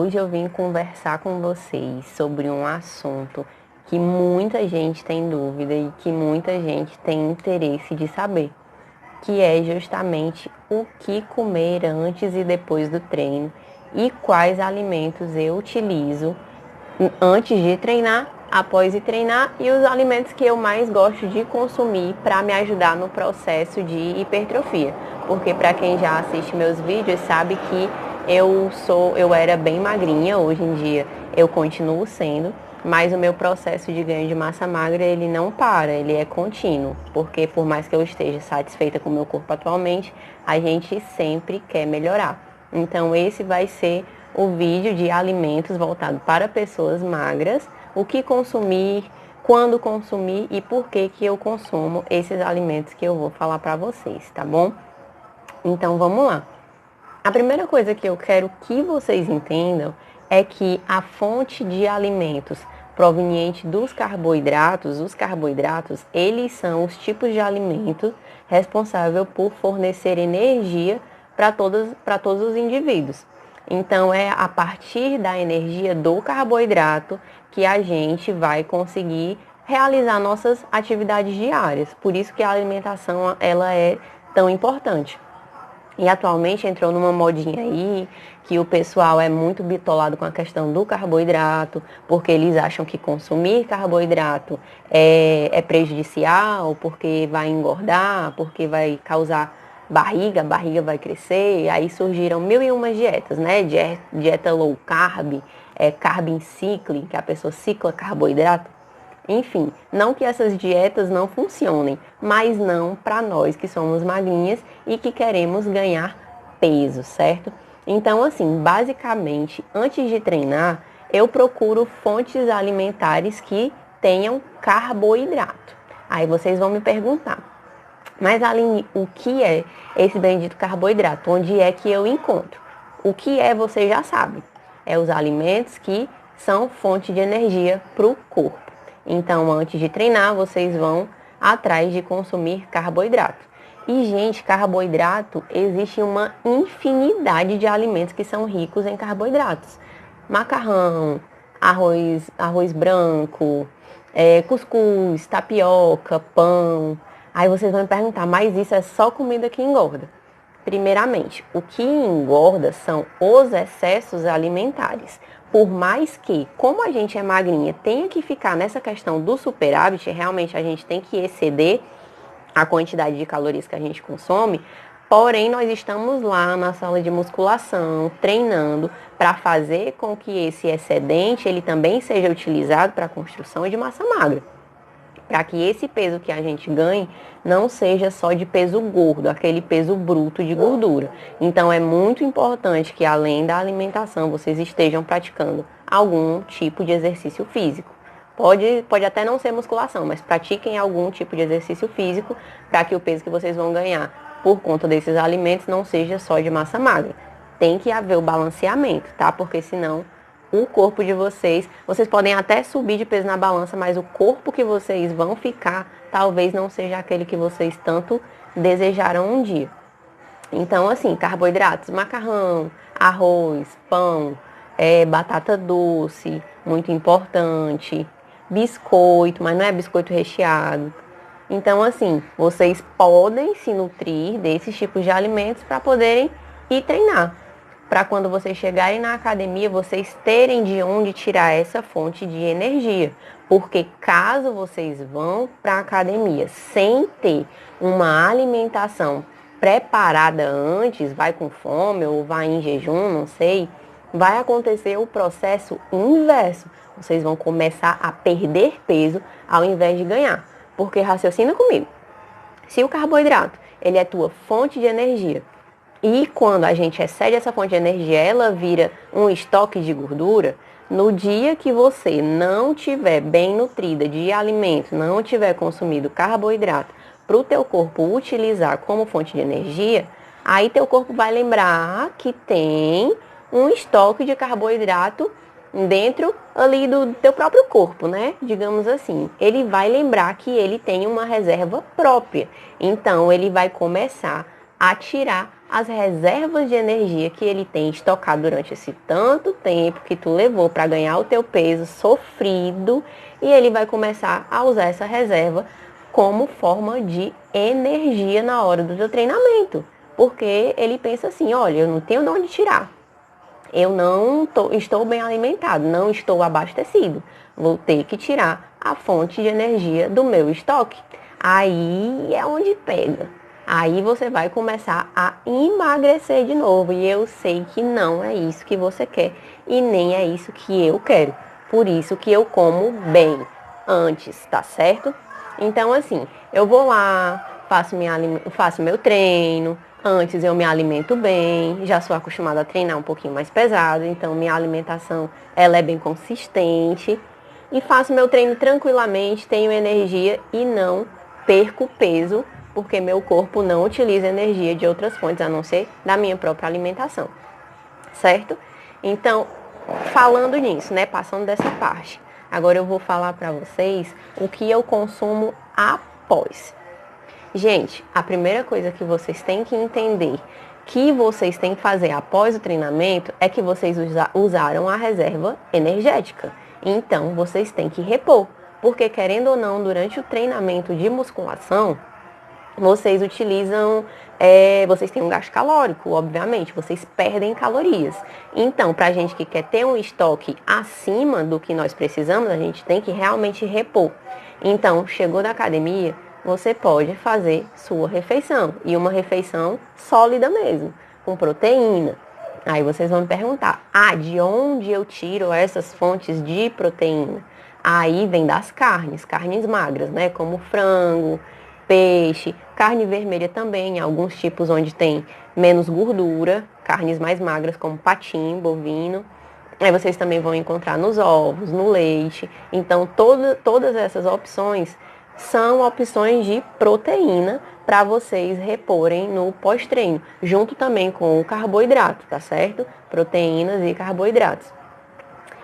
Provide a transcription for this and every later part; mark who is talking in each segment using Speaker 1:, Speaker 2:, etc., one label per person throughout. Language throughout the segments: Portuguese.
Speaker 1: hoje eu vim conversar com vocês sobre um assunto que muita gente tem dúvida e que muita gente tem interesse de saber, que é justamente o que comer antes e depois do treino e quais alimentos eu utilizo antes de treinar, após de treinar e os alimentos que eu mais gosto de consumir para me ajudar no processo de hipertrofia. Porque para quem já assiste meus vídeos sabe que eu era bem magrinha, hoje em dia eu continuo sendo, mas o meu processo de ganho de massa magra ele não para, ele é contínuo, porque por mais que eu esteja satisfeita com o meu corpo atualmente, a gente sempre quer melhorar. Então esse vai ser o vídeo de alimentos voltado para pessoas magras, o que consumir, quando consumir e por que eu consumo esses alimentos que eu vou falar para vocês, tá bom? Então vamos lá. A primeira coisa que eu quero que vocês entendam é que a fonte de alimentos proveniente dos carboidratos, os carboidratos, eles são os tipos de alimentos responsáveis por fornecer energia para todos os indivíduos. Então, é a partir da energia do carboidrato que a gente vai conseguir realizar nossas atividades diárias. Por isso que a alimentação ela é tão importante. E atualmente entrou numa modinha aí que o pessoal é muito bitolado com a questão do carboidrato, porque eles acham que consumir carboidrato é prejudicial, porque vai engordar, porque vai causar barriga, a barriga vai crescer. Aí surgiram mil e umas dietas, né? Dieta low carb, carb in cycling, que a pessoa cicla carboidrato. Enfim, não que essas dietas não funcionem, mas não para nós que somos magrinhas e que queremos ganhar peso, certo? Então, assim, basicamente, antes de treinar, eu procuro fontes alimentares que tenham carboidrato. Aí vocês vão me perguntar, mas Aline, o que é esse bendito carboidrato? Onde é que eu encontro? O que é, você já sabe. É os alimentos que são fonte de energia para o corpo. Então, antes de treinar, vocês vão atrás de consumir carboidrato. E, gente, carboidrato, existe uma infinidade de alimentos que são ricos em carboidratos. Macarrão, arroz branco, cuscuz, tapioca, pão. Aí vocês vão me perguntar, mas isso é só comida que engorda? Primeiramente, o que engorda são os excessos alimentares. Por mais que, como a gente é magrinha, tenha que ficar nessa questão do superávit, realmente a gente tem que exceder a quantidade de calorias que a gente consome, porém nós estamos lá na sala de musculação, treinando para fazer com que esse excedente ele também seja utilizado para a construção de massa magra. Para que esse peso que a gente ganhe não seja só de peso gordo, aquele peso bruto de gordura. Então é muito importante que além da alimentação vocês estejam praticando algum tipo de exercício físico. Pode até não ser musculação, mas pratiquem algum tipo de exercício físico para que o peso que vocês vão ganhar por conta desses alimentos não seja só de massa magra. Tem que haver o balanceamento, tá? Porque senão o corpo de vocês podem até subir de peso na balança, mas o corpo que vocês vão ficar talvez não seja aquele que vocês tanto desejaram um dia. Então, assim, carboidratos, macarrão, arroz, pão, batata doce, muito importante, biscoito, mas não é biscoito recheado. Então, assim, vocês podem se nutrir desses tipos de alimentos para poderem ir treinar. Para quando vocês chegarem na academia, vocês terem de onde tirar essa fonte de energia. Porque caso vocês vão para a academia sem ter uma alimentação preparada antes, vai com fome ou vai em jejum, não sei, vai acontecer o processo inverso. Vocês vão começar a perder peso ao invés de ganhar. Porque raciocina comigo. Se o carboidrato, ele é tua fonte de energia, e quando a gente excede essa fonte de energia, ela vira um estoque de gordura, no dia que você não tiver bem nutrida de alimento, não tiver consumido carboidrato para o teu corpo utilizar como fonte de energia, aí teu corpo vai lembrar que tem um estoque de carboidrato dentro ali do teu próprio corpo, né? Digamos assim. Ele vai lembrar que ele tem uma reserva própria. Então, ele vai começar a tirar as reservas de energia que ele tem estocado durante esse tanto tempo que tu levou para ganhar o teu peso sofrido, e ele vai começar a usar essa reserva como forma de energia na hora do teu treinamento. Porque ele pensa assim, olha, eu não tenho de onde tirar. Eu não estou bem alimentado, não estou abastecido. Vou ter que tirar a fonte de energia do meu estoque. Aí é onde pega. Aí você vai começar a emagrecer de novo. E eu sei que não é isso que você quer. E nem é isso que eu quero. Por isso que eu como bem antes, tá certo? Então, assim, eu vou lá, faço meu treino. Antes eu me alimento bem, já sou acostumada a treinar um pouquinho mais pesado, então minha alimentação ela é bem consistente. E faço meu treino tranquilamente, tenho energia e não perco peso, porque meu corpo não utiliza energia de outras fontes, a não ser da minha própria alimentação, certo? Então, falando nisso, né, passando dessa parte, agora eu vou falar para vocês o que eu consumo após. Gente, a primeira coisa que vocês têm que entender que vocês têm que fazer após o treinamento é que vocês usaram a reserva energética. Então, vocês têm que repor. Porque, querendo ou não, durante o treinamento de musculação, vocês utilizam, vocês têm um gasto calórico, obviamente, vocês perdem calorias. Então, para a gente que quer ter um estoque acima do que nós precisamos, a gente tem que realmente repor. Então, chegou da academia, você pode fazer sua refeição, e uma refeição sólida mesmo, com proteína. Aí vocês vão me perguntar, de onde eu tiro essas fontes de proteína? Aí vem das carnes magras, né, como frango, peixe, carne vermelha também, alguns tipos onde tem menos gordura, carnes mais magras como patim, bovino. Aí vocês também vão encontrar nos ovos, no leite. Então todas essas opções são opções de proteína para vocês reporem no pós-treino, junto também com o carboidrato, tá certo? Proteínas e carboidratos.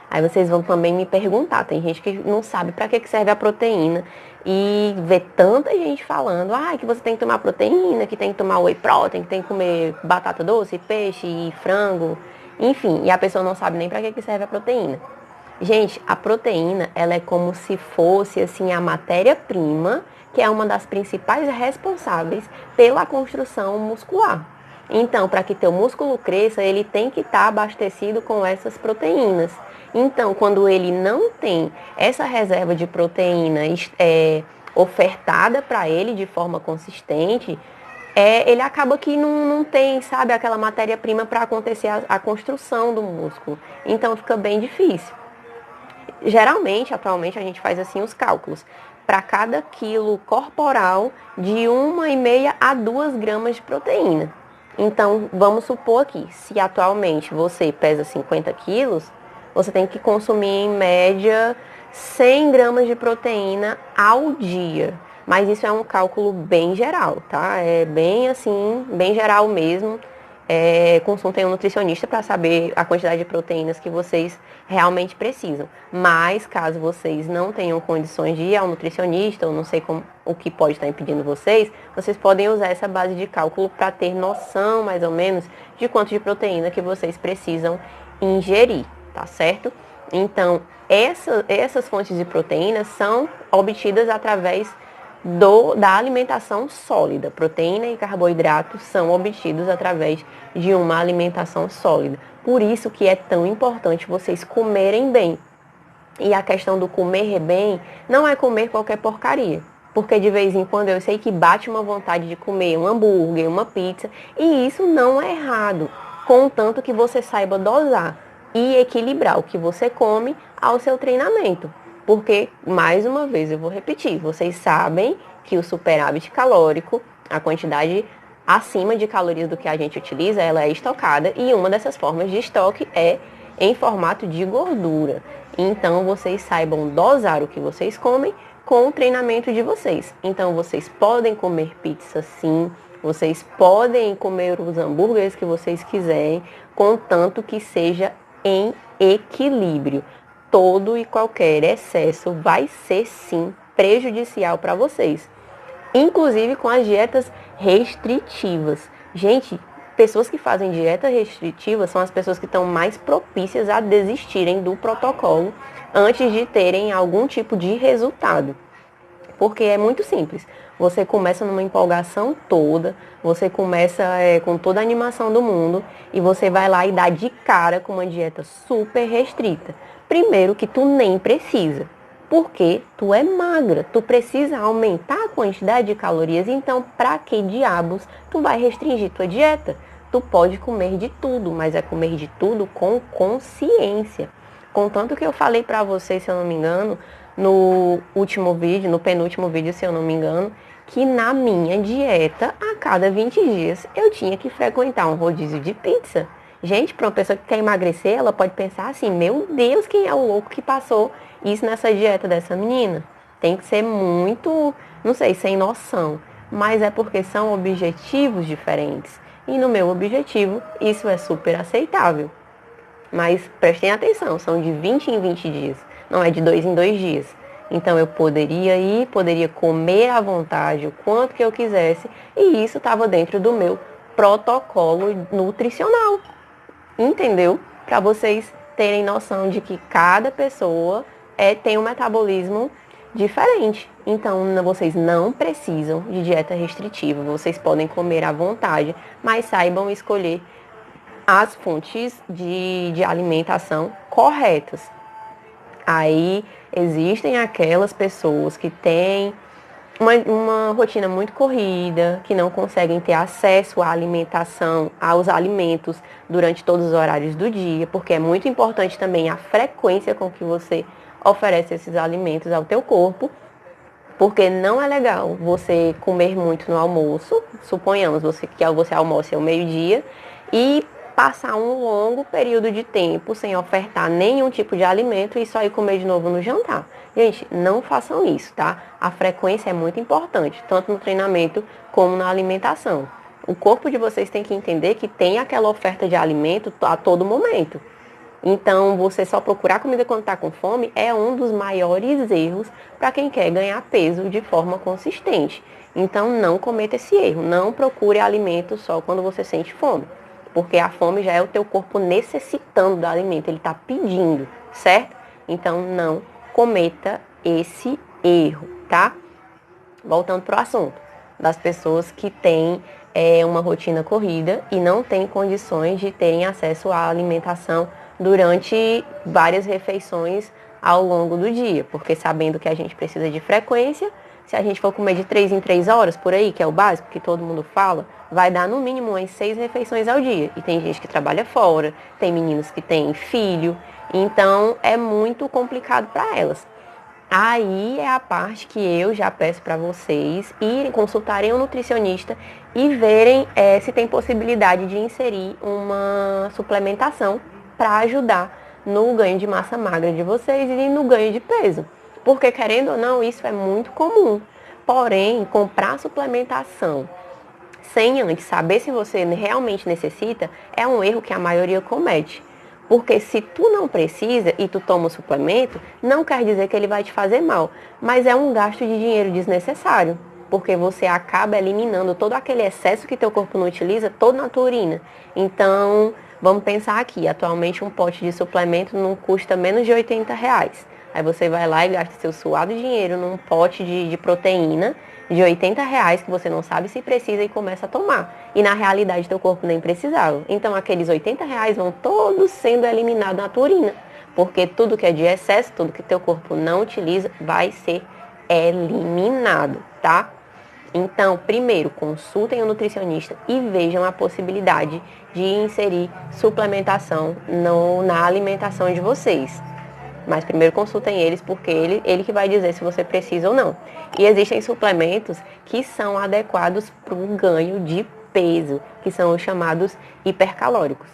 Speaker 1: Aí vocês vão também me perguntar, tem gente que não sabe para que serve a proteína e vê tanta gente falando, que você tem que tomar proteína, que tem que tomar whey protein, que tem que comer batata doce, peixe e frango, enfim, e a pessoa não sabe nem para que serve a proteína. Gente, a proteína, ela é como se fosse assim a matéria-prima, que é uma das principais responsáveis pela construção muscular. Então, para que teu músculo cresça, ele tem que estar abastecido com essas proteínas. Então, quando ele não tem essa reserva de proteína ofertada para ele de forma consistente, ele acaba que não tem, sabe, aquela matéria-prima para acontecer a construção do músculo. Então, fica bem difícil. Geralmente, atualmente, a gente faz assim os cálculos. Para cada quilo corporal, de 1,5 a 2 gramas de proteína. Então, vamos supor aqui, se atualmente você pesa 50 quilos, você tem que consumir em média 100 gramas de proteína ao dia. Mas isso é um cálculo bem geral, tá? É bem assim, bem geral mesmo. Consultem um nutricionista para saber a quantidade de proteínas que vocês realmente precisam. Mas caso vocês não tenham condições de ir ao nutricionista, ou não sei o que pode estar impedindo vocês podem usar essa base de cálculo para ter noção mais ou menos de quanto de proteína que vocês precisam ingerir, tá certo? Então, essas fontes de proteínas são obtidas através da alimentação sólida. Proteína e carboidratos são obtidos através de uma alimentação sólida. Por isso que é tão importante vocês comerem bem. E a questão do comer bem não é comer qualquer porcaria. Porque de vez em quando eu sei que bate uma vontade de comer um hambúrguer, uma pizza, e isso não é errado, contanto que você saiba dosar e equilibrar o que você come ao seu treinamento. Porque, mais uma vez, eu vou repetir, vocês sabem que o superávit calórico, a quantidade acima de calorias do que a gente utiliza, ela é estocada, e uma dessas formas de estoque é em formato de gordura. Então, vocês saibam dosar o que vocês comem com o treinamento de vocês. Então, vocês podem comer pizza sim, vocês podem comer os hambúrgueres que vocês quiserem, contanto que seja em equilíbrio. Todo e qualquer excesso vai ser sim prejudicial para vocês. Inclusive com as dietas restritivas. Gente, pessoas que fazem dieta restritiva são as pessoas que estão mais propícias a desistirem do protocolo antes de terem algum tipo de resultado. Porque é muito simples. Você começa numa empolgação toda, você começa com toda a animação do mundo e você vai lá e dá de cara com uma dieta super restrita. Primeiro que tu nem precisa, porque tu é magra, tu precisa aumentar a quantidade de calorias, então pra que diabos tu vai restringir tua dieta? Tu pode comer de tudo, mas é comer de tudo com consciência. Contanto que eu falei pra vocês, se eu não me engano, no último vídeo, no penúltimo vídeo, se eu não me engano, que na minha dieta, a cada 20 dias, eu tinha que frequentar um rodízio de pizza. Gente, para uma pessoa que quer emagrecer, ela pode pensar assim, meu Deus, quem é o louco que passou isso nessa dieta dessa menina? Tem que ser muito, não sei, sem noção. Mas é porque são objetivos diferentes. E no meu objetivo, isso é super aceitável. Mas prestem atenção, são de 20 em 20 dias, não é de 2 em 2 dias. Então eu poderia ir, poderia comer à vontade o quanto que eu quisesse, e isso estava dentro do meu protocolo nutricional. Entendeu? Para vocês terem noção de que cada pessoa tem um metabolismo diferente. Então vocês não precisam de dieta restritiva, vocês podem comer à vontade, mas saibam escolher as fontes de alimentação corretas. Aí existem aquelas pessoas que têm uma rotina muito corrida, que não conseguem ter acesso à alimentação, aos alimentos durante todos os horários do dia, porque é muito importante também a frequência com que você oferece esses alimentos ao teu corpo, porque não é legal você comer muito no almoço, suponhamos que você almoce ao meio-dia e passar um longo período de tempo sem ofertar nenhum tipo de alimento e só ir comer de novo no jantar. Gente, não façam isso, tá? A frequência é muito importante, tanto no treinamento como na alimentação. O corpo de vocês tem que entender que tem aquela oferta de alimento a todo momento. Então, você só procurar comida quando está com fome é um dos maiores erros para quem quer ganhar peso de forma consistente. Então, não cometa esse erro. Não procure alimento só quando você sente fome. Porque a fome já é o teu corpo necessitando do alimento, ele está pedindo, certo? Então, não cometa esse erro, tá? Voltando para o assunto das pessoas que têm uma rotina corrida e não têm condições de terem acesso à alimentação durante várias refeições ao longo do dia, porque sabendo que a gente precisa de frequência, se a gente for comer de 3 em 3 horas por aí, que é o básico, que todo mundo fala, vai dar no mínimo umas 6 refeições ao dia. E tem gente que trabalha fora, tem meninos que têm filho, então é muito complicado para elas. Aí é a parte que eu já peço para vocês irem consultarem um nutricionista e verem se tem possibilidade de inserir uma suplementação para ajudar no ganho de massa magra de vocês e no ganho de peso. Porque, querendo ou não, isso é muito comum. Porém, comprar suplementação sem antes saber se você realmente necessita é um erro que a maioria comete. Porque se tu não precisa e tu toma o suplemento, não quer dizer que ele vai te fazer mal, mas é um gasto de dinheiro desnecessário, porque você acaba eliminando todo aquele excesso que teu corpo não utiliza, todo na tua urina. Então, vamos pensar aqui, atualmente um pote de suplemento não custa menos de R$ 80. Aí você vai lá e gasta seu suado dinheiro num pote de proteína de R$ 80 que você não sabe se precisa e começa a tomar. E na realidade teu corpo nem precisava. Então aqueles R$ 80 vão todos sendo eliminados na tua urina. Porque tudo que é de excesso, tudo que teu corpo não utiliza, vai ser eliminado, tá? Então, primeiro, consultem o nutricionista e vejam a possibilidade de inserir suplementação na alimentação de vocês. Mas primeiro consultem eles, porque ele que vai dizer se você precisa ou não. E existem suplementos que são adequados para o ganho de peso, que são os chamados hipercalóricos.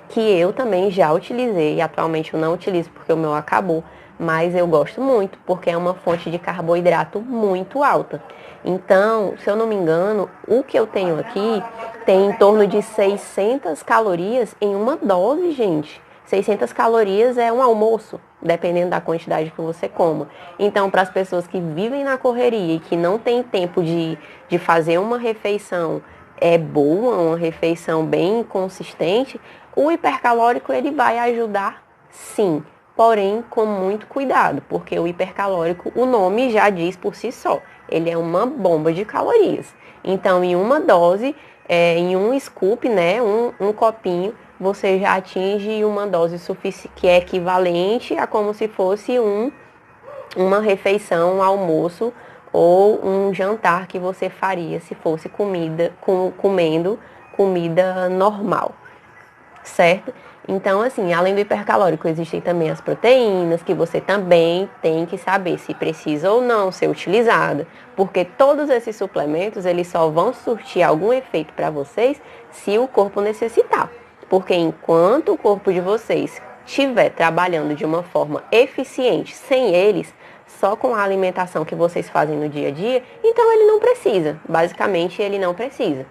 Speaker 1: Que eu também já utilizei, e atualmente eu não utilizo porque o meu acabou, mas eu gosto muito, porque é uma fonte de carboidrato muito alta. Então, se eu não me engano, o que eu tenho aqui tem em torno de 600 calorias em uma dose, gente. 600 calorias é um almoço, dependendo da quantidade que você coma. Então, para as pessoas que vivem na correria e que não têm tempo de fazer uma refeição é boa, uma refeição bem consistente, o hipercalórico ele vai ajudar sim, porém com muito cuidado, porque o hipercalórico, o nome já diz por si só, ele é uma bomba de calorias. Então, em uma dose, em um scoop, né, um copinho, você já atinge uma dose suficiente, que é equivalente a como se fosse uma refeição, um almoço ou um jantar que você faria se fosse comendo comida normal, certo? Então, assim, além do hipercalórico, existem também as proteínas, que você também tem que saber se precisa ou não ser utilizada, porque todos esses suplementos, eles só vão surtir algum efeito para vocês se o corpo necessitar. Porque enquanto o corpo de vocês estiver trabalhando de uma forma eficiente sem eles, só com a alimentação que vocês fazem no dia a dia, então ele não precisa. Basicamente, ele não precisa.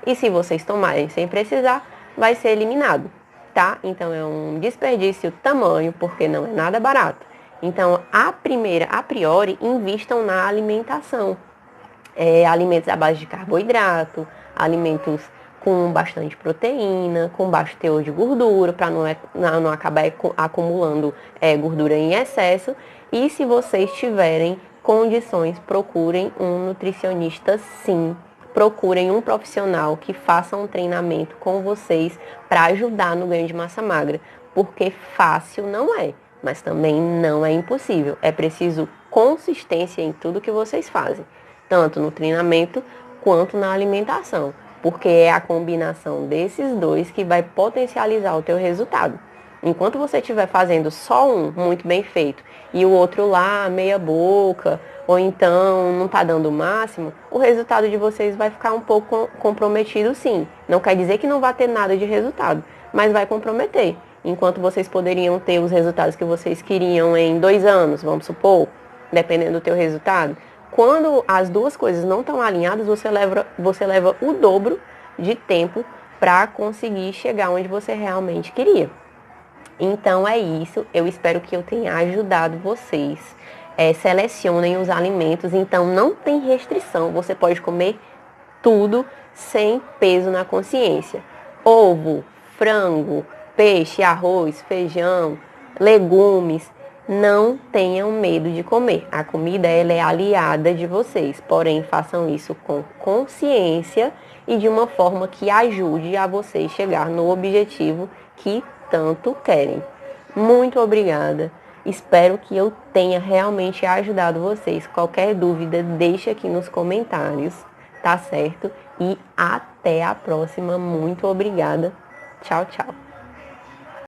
Speaker 1: E se vocês tomarem sem precisar, vai ser eliminado, tá? Então é um desperdício tamanho, porque não é nada barato. Então, a priori, invistam na alimentação. Alimentos à base de carboidrato, alimentos com bastante proteína, com baixo teor de gordura, para não acabar acumulando gordura em excesso. E se vocês tiverem condições, procurem um nutricionista sim. Procurem um profissional que faça um treinamento com vocês para ajudar no ganho de massa magra, porque fácil não é, mas também não é impossível. É preciso consistência em tudo que vocês fazem, tanto no treinamento quanto na alimentação, porque é a combinação desses dois que vai potencializar o teu resultado. Enquanto você estiver fazendo só um muito bem feito e o outro lá meia boca, ou então não está dando o máximo, o resultado de vocês vai ficar um pouco comprometido sim. Não quer dizer que não vai ter nada de resultado, mas vai comprometer. Enquanto vocês poderiam ter os resultados que vocês queriam em 2 anos, vamos supor, dependendo do teu resultado. Quando as duas coisas não estão alinhadas, você leva o dobro de tempo para conseguir chegar onde você realmente queria. Então é isso, eu espero que eu tenha ajudado vocês. Selecionem os alimentos, então não tem restrição, você pode comer tudo sem peso na consciência. Ovo, frango, peixe, arroz, feijão, legumes, não tenham medo de comer. A comida ela é aliada de vocês, porém façam isso com consciência e de uma forma que ajude a vocês chegar no objetivo que tanto querem. Muito obrigada. Espero que eu tenha realmente ajudado vocês. Qualquer dúvida, deixa aqui nos comentários, tá certo? E até a próxima. Muito obrigada. Tchau, tchau.